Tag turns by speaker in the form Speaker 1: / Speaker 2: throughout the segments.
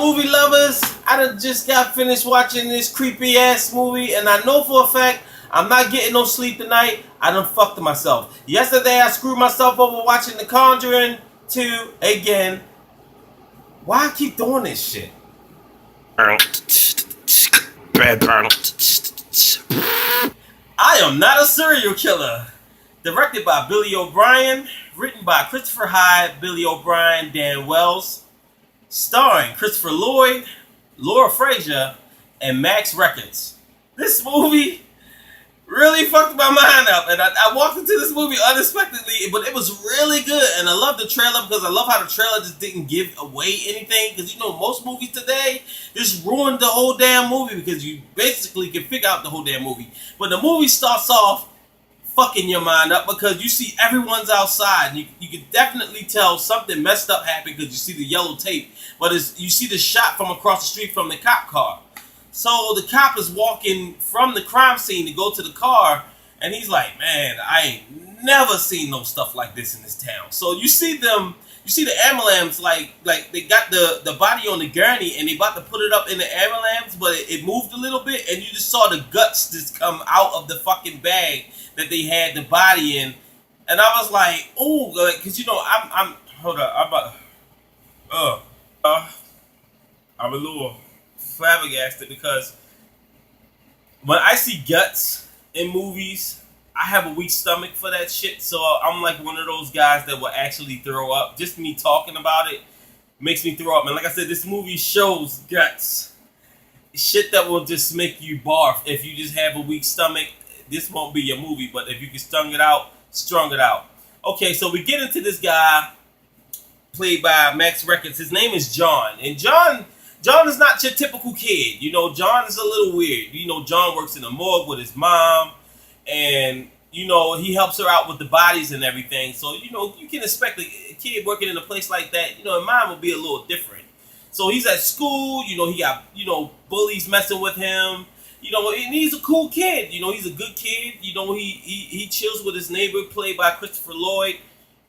Speaker 1: movie lovers? I done just got finished watching this creepy ass movie, and I know for a fact I'm not getting no sleep tonight. I done fucked myself. Yesterday I screwed myself over watching The Conjuring 2 again. Why I keep doing this shit? I Am Not a Serial Killer. Directed by Billy O'Brien, written by Christopher Hyde, Billy O'Brien, Dan Wells, starring Christopher Lloyd, Laura Frazier, and Max Records. This movie really fucked my mind up, and I walked into this movie unexpectedly, but it was really good, and I love the trailer because I love how the trailer just didn't give away anything, because you know most movies today just ruined the whole damn movie because you basically can figure out the whole damn movie. But the movie starts off fucking your mind up because you see everyone's outside. You can definitely tell something messed up happened because you see the yellow tape, but you see the shot from across the street from the cop car. So the cop is walking from the crime scene to go to the car, and he's like, man, I ain't never seen no stuff like this in this town. So you see the ambulance, like they got the body on the gurney, and they about to put it up in the ambulance, but it moved a little bit, and you just saw the guts just come out of the fucking bag that they had the body in. And I was like, oh, because you know, I'm a little flabbergasted because when I see guts in movies, I have a weak stomach for that shit. So I'm like one of those guys that will actually throw up. Just me talking about it makes me throw up. And like I said, this movie shows guts. Shit that will just make you barf. If you just have a weak stomach, this won't be your movie. But if you can strung it out. Okay, so we get into this guy played by Max Records. His name is John. And John is not your typical kid. You know, John is a little weird. You know, John works in a morgue with his mom. And, you know, he helps her out with the bodies and everything. So, you know, you can expect a kid working in a place like that, you know, mine will be a little different. So he's at school, you know, he got, you know, bullies messing with him. You know, and he's a cool kid. You know, he's a good kid. You know, he chills with his neighbor, played by Christopher Lloyd.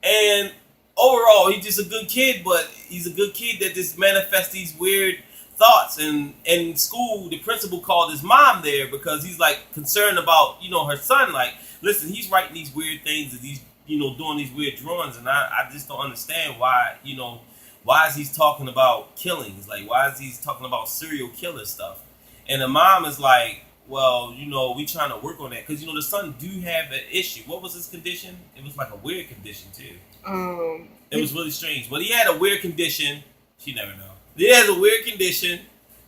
Speaker 1: And overall, he's just a good kid, but he's a good kid that just manifests these weird thoughts. And in school, the principal called his mom there because he's like concerned about, you know, her son. Like, listen, he's writing these weird things and he's, you know, doing these weird drawings, and I just don't understand why, you know, why is he talking about killings? Like, why is he talking about serial killer stuff? And the mom is like, well, you know, we trying to work on that because, you know, the son do have an issue. What was his condition? It was like a weird condition too. It was really strange. But he had a weird condition. She never know. He has a weird condition,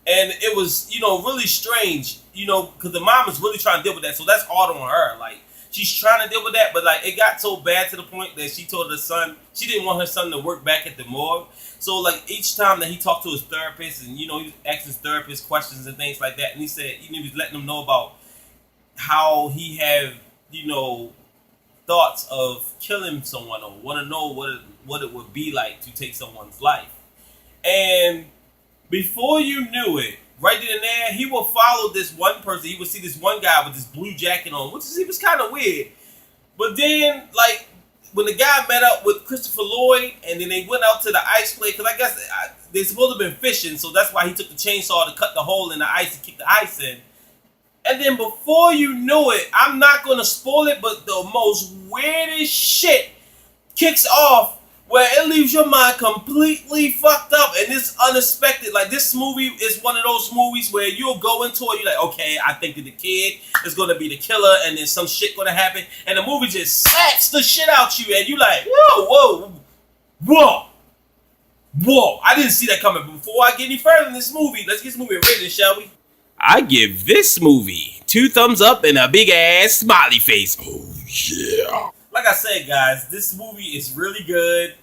Speaker 1: and it was, you know, really strange, you know, because the mom is really trying to deal with that. So that's hard on her. Like, she's trying to deal with that, but like it got so bad to the point that she told her son she didn't want her son to work back at the morgue. So like each time that he talked to his therapist, and you know, he was asking his therapist questions and things like that, and he said he was letting him know about how he had, you know, thoughts of killing someone or want to know what it would be like to take someone's life. And before you knew it, right then and there, he will follow this one person. He would see this one guy with this blue jacket on, he was kind of weird. But then, like, when the guy met up with Christopher Lloyd, and then they went out to the ice play, because I guess they're supposed to have been fishing, so that's why he took the chainsaw to cut the hole in the ice and kick the ice in. And then before you knew it, I'm not going to spoil it, but the most weirdest shit kicks off where it leaves your mind completely fucked up, and it's unexpected. Like, this movie is one of those movies where you'll go into it, you're like, okay, I think that the kid is going to be the killer, and then some shit going to happen, and the movie just slaps the shit out you, and you like, whoa. I didn't see that coming. Before I get any further in this movie, let's get this movie rated, shall we? I give this movie 2 thumbs up and a big ass smiley face. Oh, yeah. Like I said, guys, this movie is really good.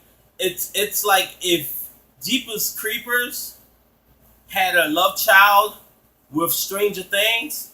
Speaker 1: It's like if Jeepers Creepers had a love child with Stranger Things.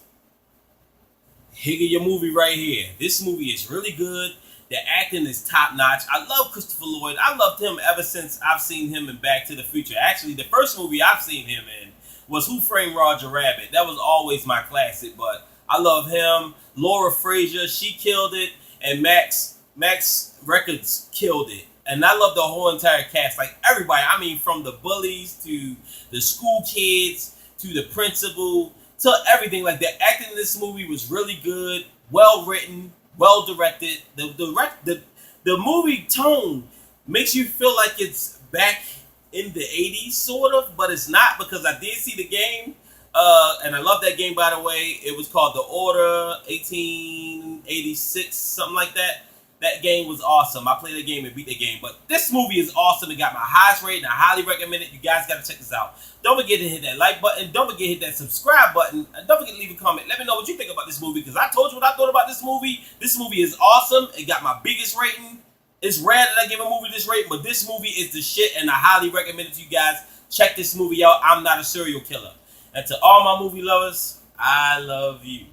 Speaker 1: Here your movie right here. This movie is really good. The acting is top notch. I love Christopher Lloyd. I loved him ever since I've seen him in Back to the Future. Actually, the first movie I've seen him in was Who Framed Roger Rabbit. That was always my classic, but I love him. Laura Frazier, she killed it, and Max Records killed it. And I love the whole entire cast, like everybody. I mean, from the bullies to the school kids to the principal to everything. Like the acting in this movie was really good, well written, well directed. The movie tone makes you feel like it's back in the 80s, sort of, but it's not because I did see the game. And I love that game, by the way. It was called The Order 1886, something like that. That game was awesome. I played the game and beat the game. But this movie is awesome. It got my highest rating. I highly recommend it. You guys got to check this out. Don't forget to hit that like button. Don't forget to hit that subscribe button. And don't forget to leave a comment. Let me know what you think about this movie, because I told you what I thought about this movie. This movie is awesome. It got my biggest rating. It's rare that I give a movie this rating, but this movie is the shit, and I highly recommend it to you guys. Check this movie out. I'm not a serial killer. And to all my movie lovers, I love you.